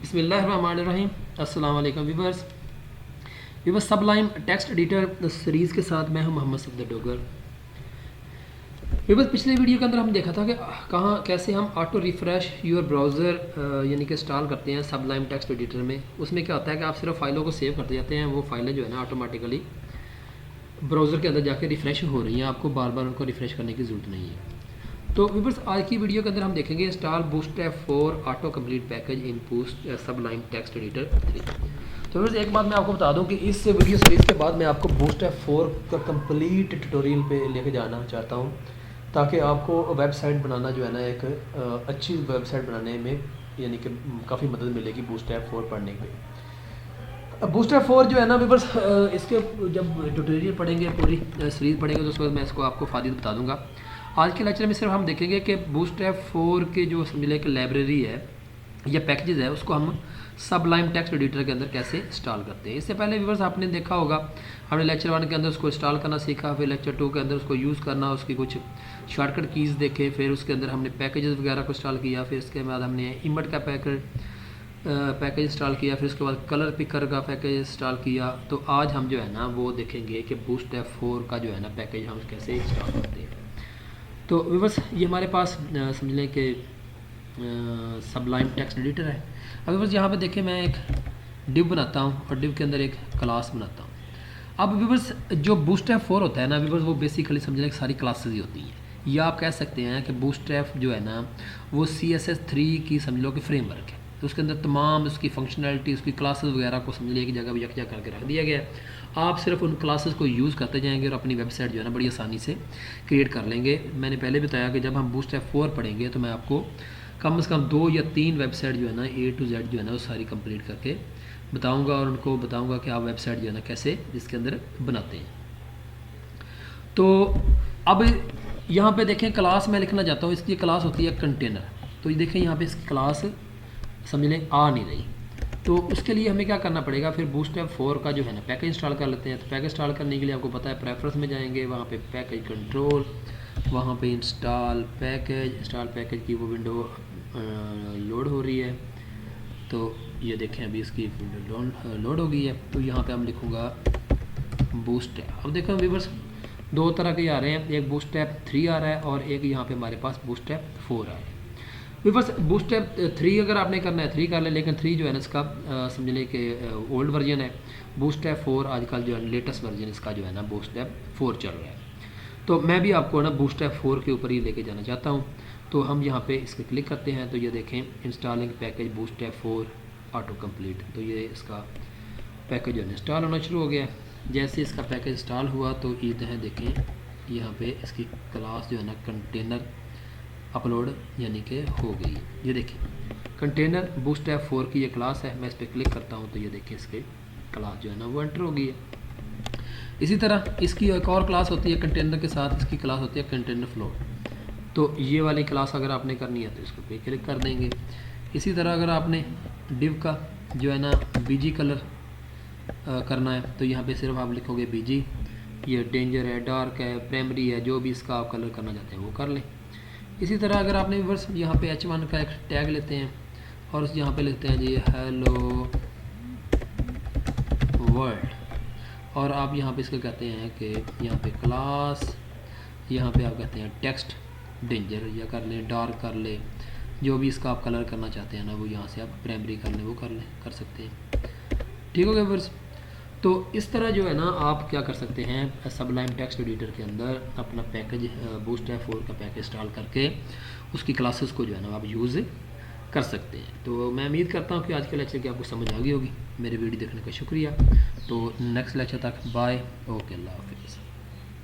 बिस्मिल्लाहिर्रहमानिर्रहीम। अस्सलाम वालेकुम viewers. Sublime text editor series के साथ मैं हूं मोहम्मद सफदर डोगर। व्यूअर्स, पिछले वीडियो के अंदर हम देखा था कि कैसे हम ऑटो रिफ़्रेश योर ब्राउज़र यानी कि इंस्टॉल करते हैं सबलाइम टेक्स्ट एडिटर में। उसमें क्या होता है कि आप सिर्फ फाइलों को सेव करते जाते हैं, वो फाइलें जो है ना ऑटोमेटिकली ब्राउज़र के अंदर जाके रिफ़्रेश हो रही हैं, आपको बार बार उनको रिफ़्रेश करने की ज़रूरत नहीं है। तो व्यूअर्स, आज की वीडियो के अंदर हम देखेंगे install bootstrap 4 auto complete package इन बूस्ट सबलाइम टेक्स्ट एडिटर 3। तो व्यूअर्स, एक बात मैं आपको बता दूं कि इस वीडियो सीरीज़ के बाद मैं आपको बूटस्ट्रैप 4 का कंप्लीट ट्यूटोरियल पे लेके जाना चाहता हूं, ताकि आपको वेबसाइट बनाना जो है ना एक अच्छी वेबसाइट बनाने में यानी कि काफ़ी मदद मिलेगी बूटस्ट्रैप 4 पढ़ने में। बूस्टरैप 4 जो है ना व्यूअर्स, इसके जब ट्यूटोरियल पढ़ेंगे, पूरी सीरीज़ पढ़ेंगे, तो उसके बाद मैं इसको आपको फ़ायदे बता दूंगा। आज के लेक्चर में सिर्फ हम देखेंगे कि बूटस्ट्रैप 4 के जो समझ लें कि लाइब्रेरी है या पैकेजेस है, उसको हम सबलाइम टेक्स्ट एडिटर के अंदर कैसे इंस्टॉल करते हैं। इससे पहले व्यूअर्स आपने देखा होगा, हमने लेक्चर 1 के अंदर उसको इंस्टॉल करना सीखा, फिर लेक्चर 2 के अंदर उसको यूज़ करना, उसकी कुछ शॉर्टकट कीज़ देखे, फिर उसके अंदर हमने पैकेजेस वगैरह को इंस्टॉल किया, फिर इसके बाद हमने इमट का पैकेज इंस्टॉल किया, फिर उसके बाद कलर पिकर का पैकेज इंस्टॉल किया। तो आज हम जो है ना वो देखेंगे कि बूटस्ट्रैप 4 का जो है ना पैकेज हम कैसे इंस्टॉल करते हैं। तो व्यूअर्स, ये हमारे पास समझ लें कि सबलाइम टेक्स्ट एडिटर है। अब व्यूअर्स यहाँ पे देखें, मैं एक डिव बनाता हूँ और डिव के अंदर एक क्लास बनाता हूँ। अब व्यूअर्स, जो बूटस्ट्रैप 4 होता है ना व्यूअर्स, वो बेसिकली समझ लें सारी क्लासेस ही होती हैं, या आप कह सकते हैं कि बूटस्ट्रैप जो है ना वो CSS3 की समझ लो कि फ्रेमवर्क है। तो उसके अंदर तमाम उसकी फंक्शनैलिटी, उसकी क्लासेस वगैरह को समझ लिया एक जगह यकजा करके रख दिया गया है। आप सिर्फ उन क्लासेस को यूज़ करते जाएंगे और अपनी वेबसाइट जो है ना बड़ी आसानी से क्रिएट कर लेंगे। मैंने पहले बताया कि जब हम बूटस्ट्रैप 4 पढ़ेंगे तो मैं आपको कम से कम 2 या 3 वेबसाइट जो है ना A to Z जो है ना वो सारी कंप्लीट करके बताऊंगा, और उनको बताऊंगा कि आप वेबसाइट जो है ना कैसे इसके अंदर बनाते हैं। तो अब यहाँ पे देखें, क्लास मैं लिखना चाहता हूँ, इसकी क्लास होती है कंटेनर। तो ये देखें यहाँ पे इसकी क्लास समझ लें आ नहीं रही। तो उसके लिए हमें क्या करना पड़ेगा, फिर बूटस्ट्रैप 4 का जो है ना पैकेज इंस्टॉल कर लेते हैं। तो पैकेज इंस्टॉल करने के लिए आपको पता है प्रेफरेंस में जाएंगे, वहाँ पे पैकेज कंट्रोल, वहाँ पे इंस्टॉल पैकेज की वो विंडो लोड हो रही है। तो ये देखें, अभी इसकी विंडो लोड हो गई है। तो यहाँ पे हम लिखूँगा बूटस्ट्रैप। अब देखो व्यूअर्स, 2 तरह के आ रहे हैं, एक बूटस्ट्रैप 3 आ रहा है और एक यहाँ पे हमारे पास बूटस्ट्रैप 4 आ रहा है। व्यूअर्स, बूटस्ट्रैप 3 अगर आपने करना है 3 कर ले, लेकिन 3 जो है ना इसका समझ लें कि ओल्ड वर्जन है। बूटस्ट्रैप 4 आजकल जो है लेटेस्ट वर्जन इसका जो है ना बूटस्ट्रैप 4 चल रहा है। तो मैं भी आपको ना बूटस्ट्रैप 4 के ऊपर ही लेके जाना चाहता हूँ। तो हम यहाँ पे इस पर क्लिक करते हैं, तो ये देखें installing package bootstrap 4 auto complete. तो ये इसका पैकेज जो है इंस्टॉल होना शुरू हो गया है। जैसे इसका पैकेज इंस्टॉल हुआ तो ये है देखें, यहाँ पे इसकी क्लास जो है ना कंटेनर अपलोड यानी कि हो गई। ये देखिए कंटेनर बूटस्ट्रैप 4 की ये क्लास है। मैं इस पर क्लिक करता हूँ तो ये देखिए इसके क्लास जो है ना वो एंटर हो गई है। इसी तरह इसकी एक और क्लास होती है कंटेनर के साथ, इसकी क्लास होती है कंटेनर फ्लोट। तो ये वाली क्लास अगर आपने करनी है तो इसको पे क्लिक कर देंगे। इसी तरह अगर आपने डिव का जो है ना BG कलर करना है तो यहाँ पे सिर्फ आप लिखोगे BG। ये डेंजर है, डार्क है, प्राइमरी है, जो भी इसका आप कलर करना चाहते हैं वो कर लें। इसी तरह अगर आपने व्यूअर्स यहाँ पे H1 का एक टैग लेते हैं और यहाँ पे लिखते हैं जी हेलो वर्ल्ड, और आप यहाँ पे इसको कहते हैं कि यहाँ पे क्लास, यहाँ पे आप कहते हैं टेक्स्ट डेंजर, या कर लें डार्क कर लें, जो भी इसका आप कलर करना चाहते हैं ना वो यहाँ से आप प्राइमरी कर लें, वो कर सकते हैं। ठीक हो गया व्यूअर्स। तो इस तरह जो है ना आप क्या कर सकते हैं, सबलाइम टेक्स्ट एडिटर के अंदर अपना पैकेज बूटस्ट्रैप 4 का पैकेज इंस्टॉल करके उसकी क्लासेस को जो है ना आप यूज़ कर सकते हैं। तो मैं उम्मीद करता हूँ कि आज के लेक्चर की आपको समझ आ गई होगी। मेरे वीडियो देखने का शुक्रिया। तो नेक्स्ट लेक्चर तक बाय, ओके, अल्लाह हाफिज़।